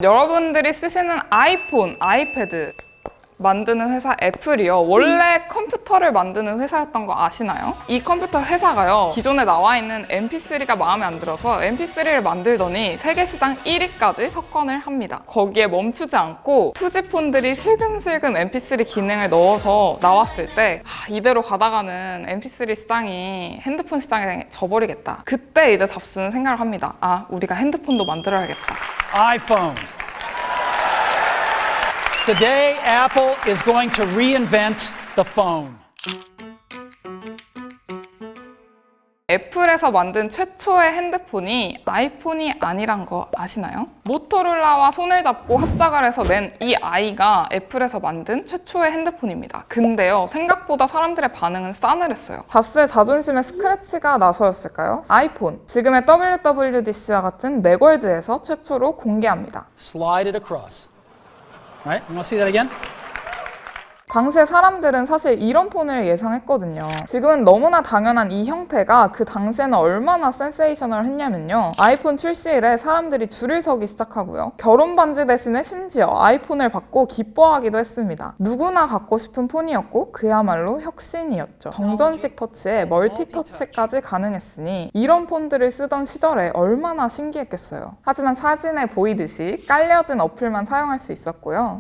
여러분들이 쓰시는 아이폰, 아이패드 만드는 회사 애플이요. 원래 컴퓨터를 만드는 회사였던 거 아시나요? 이 컴퓨터 회사가요. 기존에 나와 있는 mp3가 마음에 안 들어서 mp3를 만들더니 세계 시장 1위까지 석권을 합니다. 거기에 멈추지 않고 투지폰들이 슬금슬금 mp3 기능을 넣어서 나왔을 때 이대로 가다가는 mp3 시장이 핸드폰 시장에 져버리겠다. 그때 이제 잡스는 생각을 합니다. 우리가 핸드폰도 만들어야겠다. iPhone. Today, Apple is going to reinvent the phone. 애플에서 만든 최초의 핸드폰이 아이폰이 아니란 거 아시나요? 모토로라와 손을 잡고 합작을 해서 낸 이 아이가 애플에서 만든 최초의 핸드폰입니다. 근데요, 생각보다 사람들의 반응은 싸늘했어요. 잡스의 자존심에 스크래치가 나서였을까요? 아이폰, 지금의 WWDC와 같은 맥월드에서 최초로 공개합니다. Slide it across. Right? You want to see that again? 당시에 사람들은 사실 이런 폰을 예상했거든요. 지금은 너무나 당연한 이 형태가 그 당시에는 얼마나 센세이셔널 했냐면요. 아이폰 출시일에 사람들이 줄을 서기 시작하고요. 결혼 반지 대신에 심지어 아이폰을 받고 기뻐하기도 했습니다. 누구나 갖고 싶은 폰이었고 그야말로 혁신이었죠. 정전식 터치에 멀티 터치까지 가능했으니 이런 폰들을 쓰던 시절에 얼마나 신기했겠어요. 하지만 사진에 보이듯이 깔려진 어플만 사용할 수 있었고요.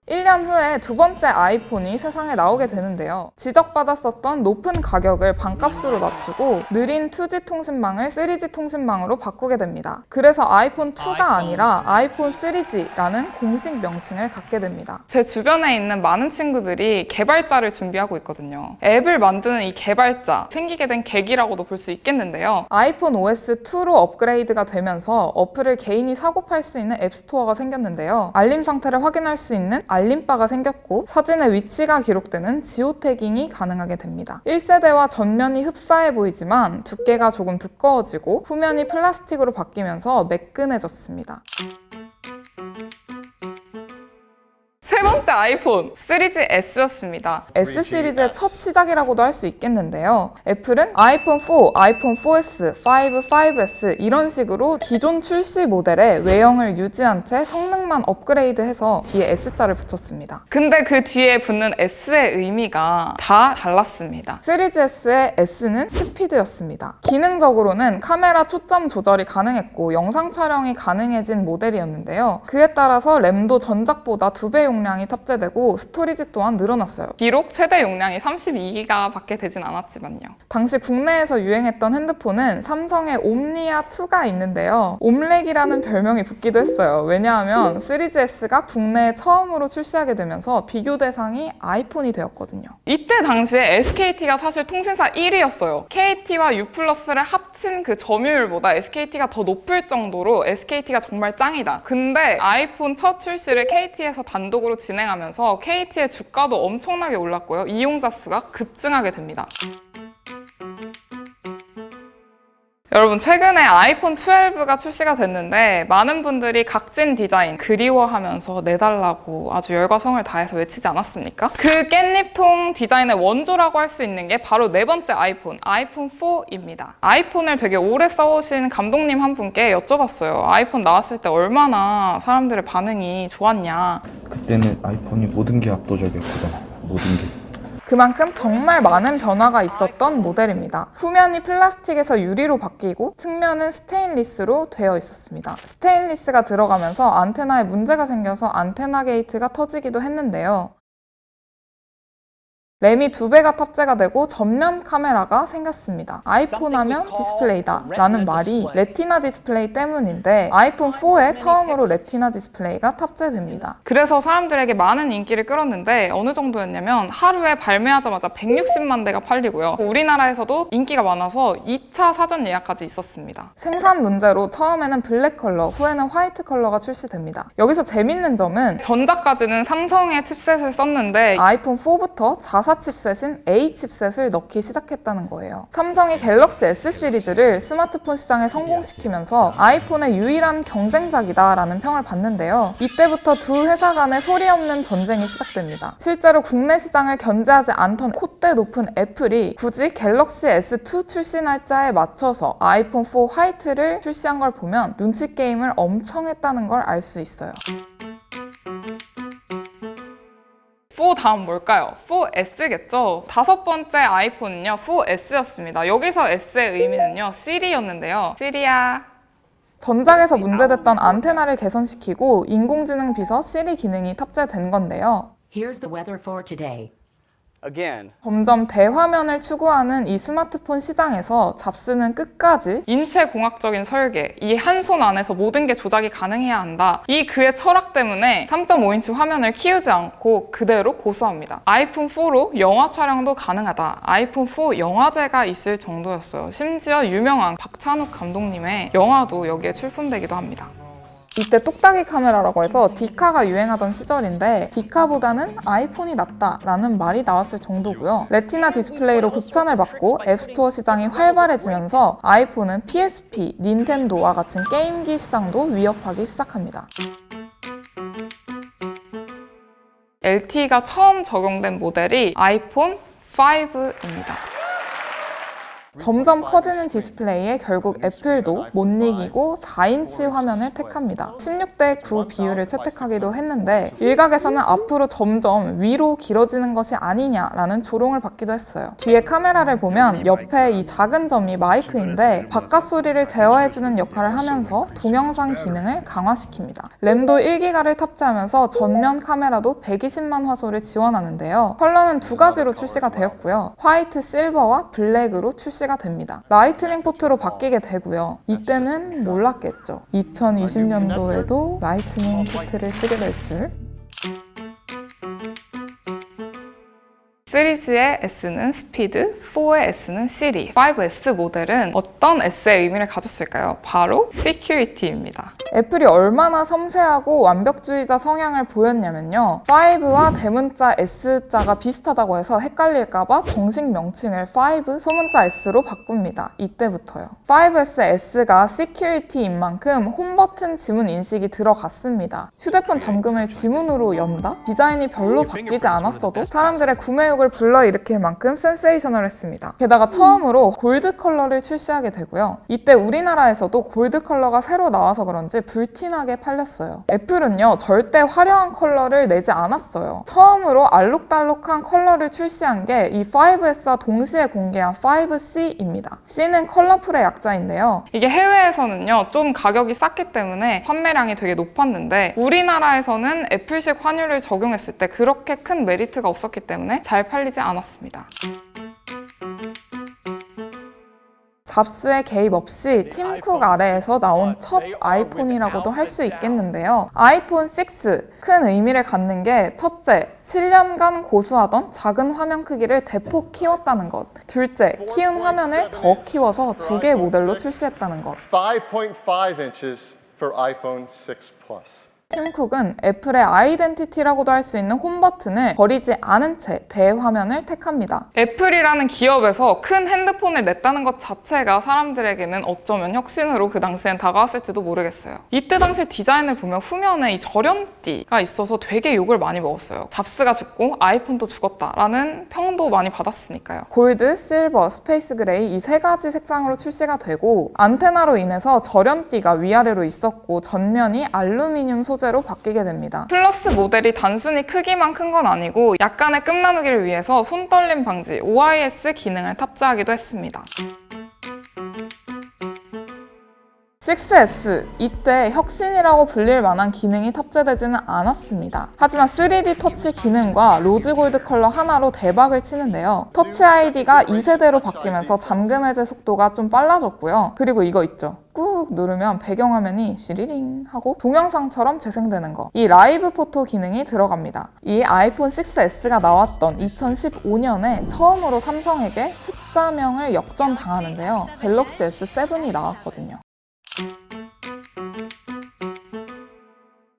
1년 후에 두 번째 아이폰이 세상에 나오게 되는데요. 지적받았었던 높은 가격을 반값으로 낮추고 느린 2G 통신망을 3G 통신망으로 바꾸게 됩니다. 그래서 아이폰 2가 아니라 아이폰 3G라는 공식 명칭을 갖게 됩니다. 제 주변에 있는 많은 친구들이 개발자를 준비하고 있거든요. 앱을 만드는 이 개발자, 생기게 된 계기라고도 볼 수 있겠는데요. 아이폰 OS2로 업그레이드가 되면서 어플을 개인이 사고 팔 수 있는 앱스토어가 생겼는데요. 알림 상태를 확인할 수 있는 알림바가 생겼고 사진의 위치가 기록되는 지오태깅이 가능하게 됩니다. 1세대와 전면이 흡사해 보이지만 두께가 조금 두꺼워지고 후면이 플라스틱으로 바뀌면서 매끈해졌습니다. 세 번째 아이폰 3GS였습니다. S 시리즈의 첫 시작이라고도 할 수 있겠는데요. 애플은 아이폰 4, 아이폰 4S, 5, 5S 이런 식으로 기존 출시 모델의 외형을 유지한 채 성능만 업그레이드해서 뒤에 S자를 붙였습니다. 근데 그 뒤에 붙는 S의 의미가 다 달랐습니다. 3GS의 S는 스피드였습니다. 기능적으로는 카메라 초점 조절이 가능했고 영상 촬영이 가능해진 모델이었는데요. 그에 따라서 램도 전작보다 2배 용량이 탑재되고 스토리지 또한 늘어났어요. 비록 최대 용량이 32기가 밖에 되진 않았지만요. 당시 국내에서 유행했던 핸드폰은 삼성의 옴니아2가 있는데요. 옴렉이라는 별명이 붙기도 했어요. 왜냐하면 3GS가 국내에 처음으로 출시하게 되면서 비교 대상이 아이폰이 되었거든요. 이때 당시에 SKT가 사실 통신사 1위였어요. KT와 U+를 합친 그 점유율보다 SKT가 더 높을 정도로 SKT가 정말 짱이다. 근데 아이폰 첫 출시를 KT에서 단독으로 진행하면서 KT의 주가도 엄청나게 올랐고요. 이용자 수가 급증하게 됩니다. 여러분, 최근에 아이폰 12가 출시가 됐는데 많은 분들이 각진 디자인 그리워하면서 내달라고 아주 열과 성을 다해서 외치지 않았습니까? 그 깻잎통 디자인의 원조라고 할 수 있는 게 바로 네 번째 아이폰 4입니다. 아이폰을 되게 오래 써오신 감독님 한 분께 여쭤봤어요. 아이폰 나왔을 때 얼마나 사람들의 반응이 좋았냐. 그때는 아이폰이 모든 게 압도적이었거든. 모든 게. 그만큼 정말 많은 변화가 있었던 모델입니다. 후면이 플라스틱에서 유리로 바뀌고 측면은 스테인리스로 되어 있었습니다. 스테인리스가 들어가면서 안테나에 문제가 생겨서 안테나 게이트가 터지기도 했는데요. 램이 2배가 탑재가 되고 전면 카메라가 생겼습니다. 아이폰 하면 디스플레이다 라는 말이 레티나 디스플레이 때문인데 아이폰 4에 처음으로 레티나 디스플레이가 탑재됩니다. 그래서 사람들에게 많은 인기를 끌었는데 어느 정도였냐면 하루에 발매하자마자 160만 대가 팔리고요. 우리나라에서도 인기가 많아서 2차 사전 예약까지 있었습니다. 생산 문제로 처음에는 블랙 컬러, 후에는 화이트 컬러가 출시됩니다. 여기서 재밌는 점은 전작까지는 삼성의 칩셋을 썼는데 아이폰 4부터 자사 칩셋인 A 칩셋을 넣기 시작했다는 거예요. 삼성이 갤럭시 S 시리즈를 스마트폰 시장에 성공시키면서 아이폰의 유일한 경쟁작이다라는 평을 받는데요. 이때부터 두 회사 간의 소리 없는 전쟁이 시작됩니다. 실제로 국내 시장을 견제하지 않던 콧대 높은 애플이 굳이 갤럭시 S2 출시 날짜에 맞춰서 아이폰 4 화이트를 출시한 걸 보면 눈치 게임을 엄청 했다는 걸 알 수 있어요. 4 다음 뭘까요? 4S겠죠? 다섯 번째 아이폰은요 4S였습니다. 여기서 S의 의미는요 시리였는데요. 시리야. 전작에서 문제됐던 안테나를 개선시키고 인공지능 비서 시리 기능이 탑재된 건데요. Here's the weather for today. Again. 점점 대화면을 추구하는 이 스마트폰 시장에서 잡스는 끝까지 인체공학적인 설계, 이 한 손 안에서 모든 게 조작이 가능해야 한다. 이 그의 철학 때문에 3.5인치 화면을 키우지 않고 그대로 고수합니다. 아이폰 4로 영화 촬영도 가능하다. 아이폰 4 영화제가 있을 정도였어요. 심지어 유명한 박찬욱 감독님의 영화도 여기에 출품되기도 합니다. 이때 똑딱이 카메라라고 해서 디카가 유행하던 시절인데 디카보다는 아이폰이 낫다라는 말이 나왔을 정도고요. 레티나 디스플레이로 극찬을 받고 앱스토어 시장이 활발해지면서 아이폰은 PSP, 닌텐도와 같은 게임기 시장도 위협하기 시작합니다. LTE가 처음 적용된 모델이 아이폰 5입니다. 점점 커지는 디스플레이에 결국 애플도 못 이기고 4인치 화면을 택합니다. 16대 9 비율을 채택하기도 했는데 일각에서는 앞으로 점점 위로 길어지는 것이 아니냐라는 조롱을 받기도 했어요. 뒤에 카메라를 보면 옆에 이 작은 점이 마이크인데 바깥 소리를 제어해주는 역할을 하면서 동영상 기능을 강화시킵니다. 램도 1기가를 탑재하면서 전면 카메라도 120만 화소를 지원하는데요. 컬러는 두 가지로 출시가 되었고요. 화이트, 실버와 블랙으로 출시가 됩니다. 라이트닝 포트로 바뀌게 되고요. 이때는 몰랐겠죠. 2020년도에도 라이트닝 포트를 쓰게 될 줄. 시리즈의 S는 스피드, 4의 S는 시리, 5S 모델은 어떤 S의 의미를 가졌을까요? 바로 Security입니다. 애플이 얼마나 섬세하고 완벽주의자 성향을 보였냐면요. 5와 대문자 S자가 비슷하다고 해서 헷갈릴까봐 정식 명칭을 5 소문자 S로 바꿉니다. 이때부터요. 5S S가 Security인 만큼 홈버튼 지문 인식이 들어갔습니다. 휴대폰 잠금을 지문으로 연다? 디자인이 별로 바뀌지 않았어도 사람들의 구매욕을 불러일으킬 만큼 센세이셔널했습니다. 게다가 처음으로 골드 컬러를 출시하게 되고요. 이때 우리나라에서도 골드 컬러가 새로 나와서 그런지 불티나게 팔렸어요. 애플은요 절대 화려한 컬러를 내지 않았어요. 처음으로 알록달록한 컬러를 출시한 게 이 5S와 동시에 공개한 5C입니다. C는 컬러풀의 약자인데요. 이게 해외에서는요 좀 가격이 쌌기 때문에 판매량이 되게 높았는데 우리나라에서는 애플식 환율을 적용했을 때 그렇게 큰 메리트가 없었기 때문에 잘 팔리지 않았습니다. 잡스의 개입 없이 팀 쿡 아래에서 나온 첫 아이폰이라고도 할 수 있겠는데요. 아이폰 6, 큰 의미를 갖는 게 첫째, 7년간 고수하던 작은 화면 크기를 대폭 키웠다는 것. 둘째, 키운 화면을 더 키워서 2개의 모델로 출시했다는 것. 5.5 inches for iPhone 6 Plus. 팀 쿡은 애플의 아이덴티티라고도 할 수 있는 홈 버튼을 버리지 않은 채 대화면을 택합니다. 애플이라는 기업에서 큰 핸드폰을 냈다는 것 자체가 사람들에게는 어쩌면 혁신으로 그 당시엔 다가왔을지도 모르겠어요. 이때 당시 디자인을 보면 후면에 이 절연띠가 있어서 되게 욕을 많이 먹었어요. 잡스가 죽고 아이폰도 죽었다라는 평도 많이 받았으니까요. 골드, 실버, 스페이스 그레이 이 세 가지 색상으로 출시가 되고 안테나로 인해서 절연띠가 위아래로 있었고 전면이 알루미늄 소재로 바뀌게 됩니다. 플러스 모델이 단순히 크기만 큰 건 아니고 약간의 끔 나누기를 위해서 손떨림 방지 OIS 기능을 탑재하기도 했습니다. 6S, 이때 혁신이라고 불릴 만한 기능이 탑재되지는 않았습니다. 하지만 3D 터치 기능과 로즈 골드 컬러 하나로 대박을 치는데요. 터치 아이디가 2세대로 바뀌면서 잠금 해제 속도가 좀 빨라졌고요. 그리고 이거 있죠. 꾹 누르면 배경화면이 시리링 하고 동영상처럼 재생되는 거. 이 라이브 포토 기능이 들어갑니다. 이 아이폰 6S가 나왔던 2015년에 처음으로 삼성에게 숫자명을 역전당하는데요. 갤럭시 S7이 나왔거든요.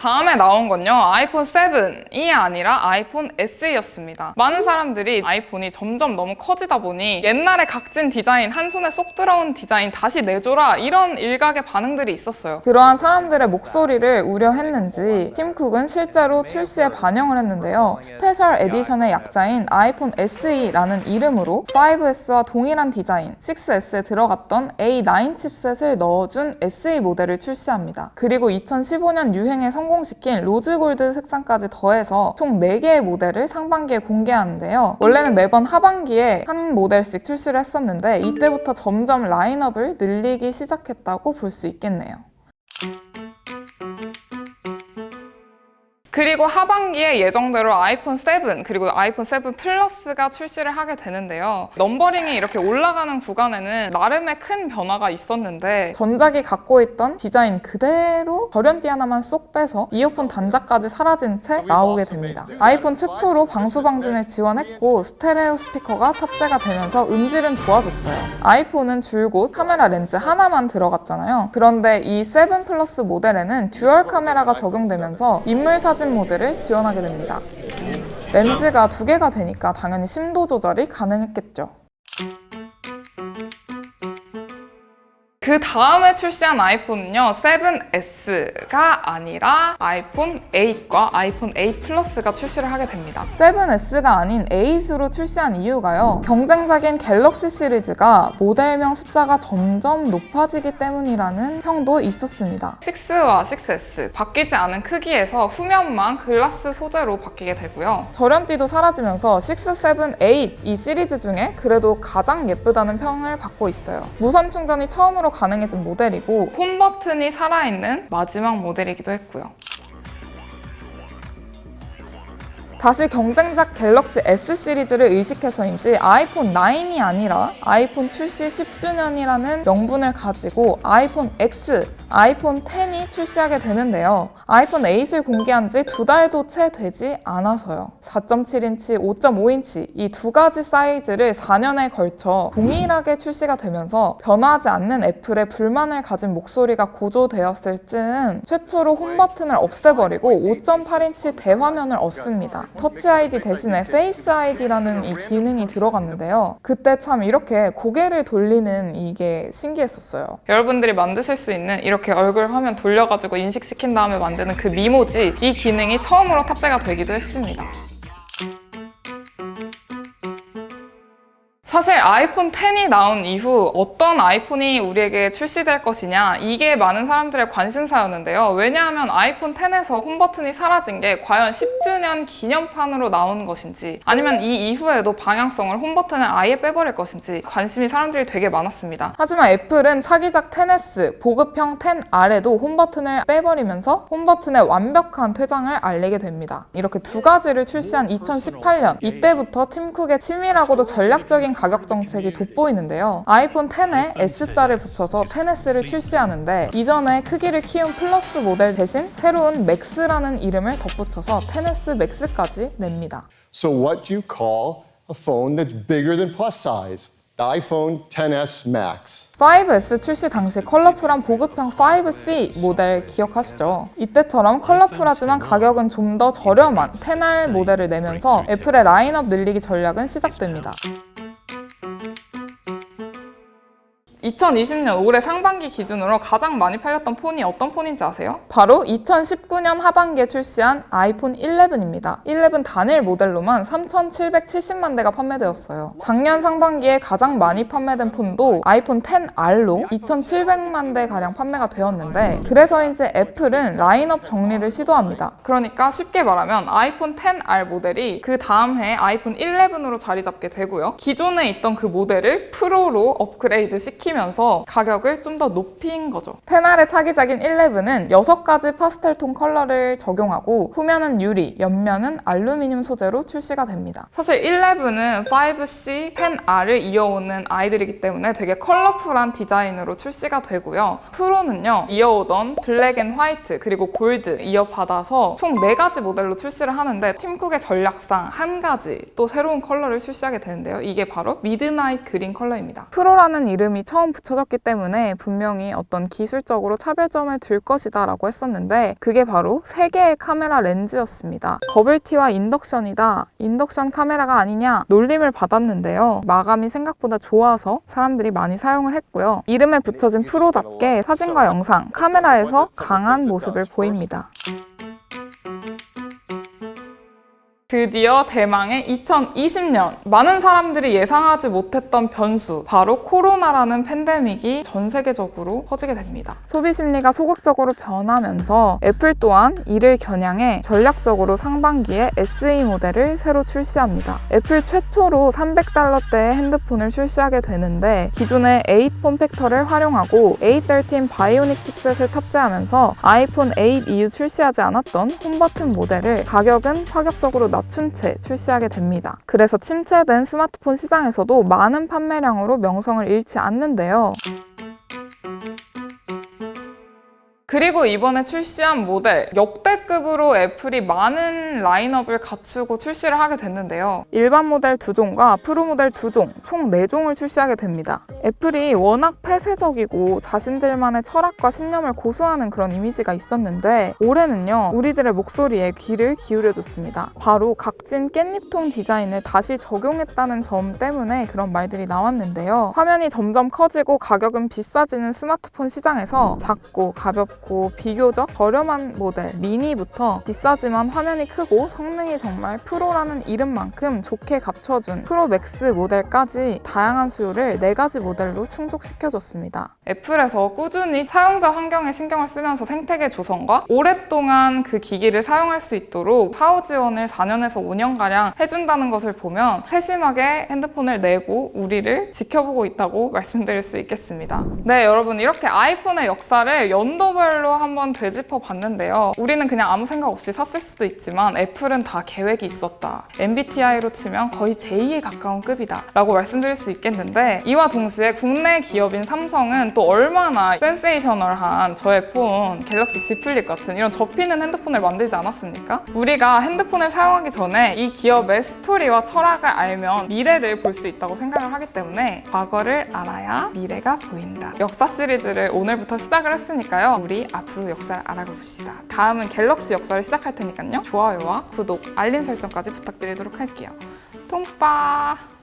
다음에 나온 건요, 아이폰 7이 아니라 아이폰 SE였습니다. 많은 사람들이 아이폰이 점점 너무 커지다 보니 옛날에 각진 디자인, 한 손에 쏙 들어온 디자인 다시 내줘라, 이런 일각의 반응들이 있었어요. 그러한 사람들의 목소리를 우려했는지 팀 쿡은 실제로 출시에 반영을 했는데요. 스페셜 에디션의 약자인 아이폰 SE라는 이름으로 5S와 동일한 디자인, 6S에 들어갔던 A9 칩셋을 넣어준 SE 모델을 출시합니다. 그리고 2015년 유행에 성공시킨 로즈골드 색상까지 더해서 총 4개의 모델을 상반기에 공개하는데요. 원래는 매번 하반기에 한 모델씩 출시를 했었는데 이때부터 점점 라인업을 늘리기 시작했다고 볼 수 있겠네요. 그리고 하반기에 예정대로 아이폰 7 그리고 아이폰 7 플러스가 출시를 하게 되는데요. 넘버링이 이렇게 올라가는 구간에는 나름의 큰 변화가 있었는데 전작이 갖고 있던 디자인 그대로 절연띠 하나만 쏙 빼서 이어폰 단자까지 사라진 채 나오게 됩니다. 아이폰 최초로 방수방진을 지원했고 스테레오 스피커가 탑재가 되면서 음질은 좋아졌어요. 아이폰은 줄곧 카메라 렌즈 하나만 들어갔잖아요. 그런데 이 7 플러스 모델에는 듀얼 카메라가 적용되면서 인물 사진 모드를 지원하게 됩니다. 렌즈가 2개가 되니까 당연히 심도 조절이 가능했겠죠. 그 다음에 출시한 아이폰은요, 7S가 아니라 아이폰 8과 아이폰 8 플러스가 출시를 하게 됩니다. 7S가 아닌 8으로 출시한 이유가요, 경쟁작인 갤럭시 시리즈가 모델명 숫자가 점점 높아지기 때문이라는 평도 있었습니다. 6와 6S, 바뀌지 않은 크기에서 후면만 글라스 소재로 바뀌게 되고요. 절연띠도 사라지면서 6, 7, 8 이 시리즈 중에 그래도 가장 예쁘다는 평을 받고 있어요. 무선 충전이 처음으로 가능해진 모델이고 홈 버튼이 살아있는 마지막 모델이기도 했고요. 다시 경쟁작 갤럭시 S 시리즈를 의식해서인지 아이폰 9이 아니라 아이폰 출시 10주년이라는 명분을 가지고 아이폰 X, 아이폰 10이 출시하게 되는데요. 아이폰 8을 공개한 지 2달도 채 되지 않아서요. 4.7인치, 5.5인치 이 2가지 사이즈를 4년에 걸쳐 동일하게 출시가 되면서 변하지 않는 애플에 불만을 가진 목소리가 고조되었을 즈음 최초로 홈 버튼을 없애버리고 5.8인치 대화면을 얻습니다. 터치 아이디 대신에 페이스 아이디라는 이 기능이 들어갔는데요. 그때 참 이렇게 고개를 돌리는 이게 신기했었어요. 여러분들이 만드실 수 있는 이렇게 얼굴 화면 돌려가지고 인식시킨 다음에 만드는 그 미모지, 이 기능이 처음으로 탑재가 되기도 했습니다. 사실 아이폰 10이 나온 이후 어떤 아이폰이 우리에게 출시될 것이냐, 이게 많은 사람들의 관심사였는데요. 왜냐하면 아이폰 10에서 홈 버튼이 사라진 게 과연 10주년 기념판으로 나오는 것인지 아니면 이 이후에도 방향성을 홈 버튼을 아예 빼버릴 것인지 관심이 사람들이 되게 많았습니다. 하지만 애플은 차기작 10S, 보급형 10R에도 홈 버튼을 빼버리면서 홈 버튼의 완벽한 퇴장을 알리게 됩니다. 이렇게 2가지를 출시한 2018년, 이때부터 팀 쿡의 치밀하고도 전략적인 가격 정책이 돋보이는데요. 아이폰 10에 S자를 붙여서 10S를 출시하는데 이전에 크기를 키운 플러스 모델 대신 새로운 맥스라는 이름을 덧붙여서 10S 맥스까지 냅니다. So what do you call a phone that's bigger than plus size? The iPhone XS Max. 5S 출시 당시 컬러풀한 보급형 5C 모델 기억하시죠? 이때처럼 컬러풀하지만 가격은 좀 더 저렴한 10R 모델을 내면서 애플의 라인업 늘리기 전략은 시작됩니다. 2020년 올해 상반기 기준으로 가장 많이 팔렸던 폰이 어떤 폰인지 아세요? 바로 2019년 하반기에 출시한 아이폰 11입니다. 11 단일 모델로만 3,770만 대가 판매되었어요. 작년 상반기에 가장 많이 판매된 폰도 아이폰 10R로 2,700만 대 가량 판매가 되었는데 그래서인지 애플은 라인업 정리를 시도합니다. 그러니까 쉽게 말하면 아이폰 10R 모델이 그 다음 해 아이폰 11으로 자리 잡게 되고요. 기존에 있던 그 모델을 프로로 업그레이드 시키면서 가격을 좀 더 높인 거죠. 10R의 차기작인 11은 6가지 파스텔톤 컬러를 적용하고 후면은 유리, 옆면은 알루미늄 소재로 출시가 됩니다. 사실 11은 5C, 10R을 이어오는 아이들이기 때문에 되게 컬러풀한 디자인으로 출시가 되고요. 프로는요, 이어오던 블랙 앤 화이트 그리고 골드 이어받아서 총 4가지 모델로 출시를 하는데 팀쿡의 전략상 한 가지 또 새로운 컬러를 출시하게 되는데요. 이게 바로 미드나잇 그린 컬러입니다. 프로라는 이름이 처음 처음 붙여졌기 때문에 분명히 어떤 기술적으로 차별점을 들 것이다 라고 했었는데 그게 바로 3개의 카메라 렌즈였습니다. 버블티와 인덕션이다, 인덕션 카메라가 아니냐 놀림을 받았는데요. 마감이 생각보다 좋아서 사람들이 많이 사용을 했고요. 이름에 붙여진 프로답게 사진과 영상, 카메라에서 강한 모습을 보입니다. 드디어 대망의 2020년, 많은 사람들이 예상하지 못했던 변수, 바로 코로나라는 팬데믹이 전 세계적으로 퍼지게 됩니다. 소비 심리가 소극적으로 변하면서 애플 또한 이를 겨냥해 전략적으로 상반기에 SE 모델을 새로 출시합니다. 애플 최초로 $300대의 핸드폰을 출시하게 되는데 기존의 A 폼팩터를 활용하고 A13 바이오닉 칩셋을 탑재하면서 아이폰 8 이후 출시하지 않았던 홈버튼 모델을 가격은 파격적으로 낮춘 채 출시하게 됩니다. 그래서 침체된 스마트폰 시장에서도 많은 판매량으로 명성을 잃지 않는데요. 그리고 이번에 출시한 모델, 역대급으로 애플이 많은 라인업을 갖추고 출시를 하게 됐는데요. 일반 모델 2종과 프로 모델 2종, 총 4종을 출시하게 됩니다. 애플이 워낙 폐쇄적이고 자신들만의 철학과 신념을 고수하는 그런 이미지가 있었는데 올해는요, 우리들의 목소리에 귀를 기울여줬습니다. 바로 각진 깻잎통 디자인을 다시 적용했다는 점 때문에 그런 말들이 나왔는데요. 화면이 점점 커지고 가격은 비싸지는 스마트폰 시장에서 작고 가볍고 비교적 저렴한 모델 미니부터 비싸지만 화면이 크고 성능이 정말 프로라는 이름만큼 좋게 갖춰준 프로 맥스 모델까지 다양한 수요를 4가지 모델로 충족시켜줬습니다. 애플에서 꾸준히 사용자 환경에 신경을 쓰면서 생태계 조성과 오랫동안 그 기기를 사용할 수 있도록 사후 지원을 4년에서 5년가량 해준다는 것을 보면 세심하게 핸드폰을 내고 우리를 지켜보고 있다고 말씀드릴 수 있겠습니다. 네, 여러분, 이렇게 아이폰의 역사를 연도별로 한번 되짚어 봤는데요. 우리는 그냥 아무 생각 없이 샀을 수도 있지만 애플은 다 계획이 있었다. MBTI로 치면 거의 J에 가까운 급이다 라고 말씀드릴 수 있겠는데 이와 동시에 국내 기업인 삼성은 또 얼마나 센세이셔널한 저의 폰 갤럭시 Z 플립 같은 이런 접히는 핸드폰을 만들지 않았습니까? 우리가 핸드폰을 사용하기 전에 이 기업의 스토리와 철학을 알면 미래를 볼 수 있다고 생각을 하기 때문에 과거를 알아야 미래가 보인다. 역사 시리즈를 오늘부터 시작을 했으니까요. 우리 앞으로 역사를 알아봅시다. 다음은 갤럭시 역사를 시작할 테니까요. 좋아요와 구독, 알림 설정까지 부탁드리도록 할게요. 똥빠!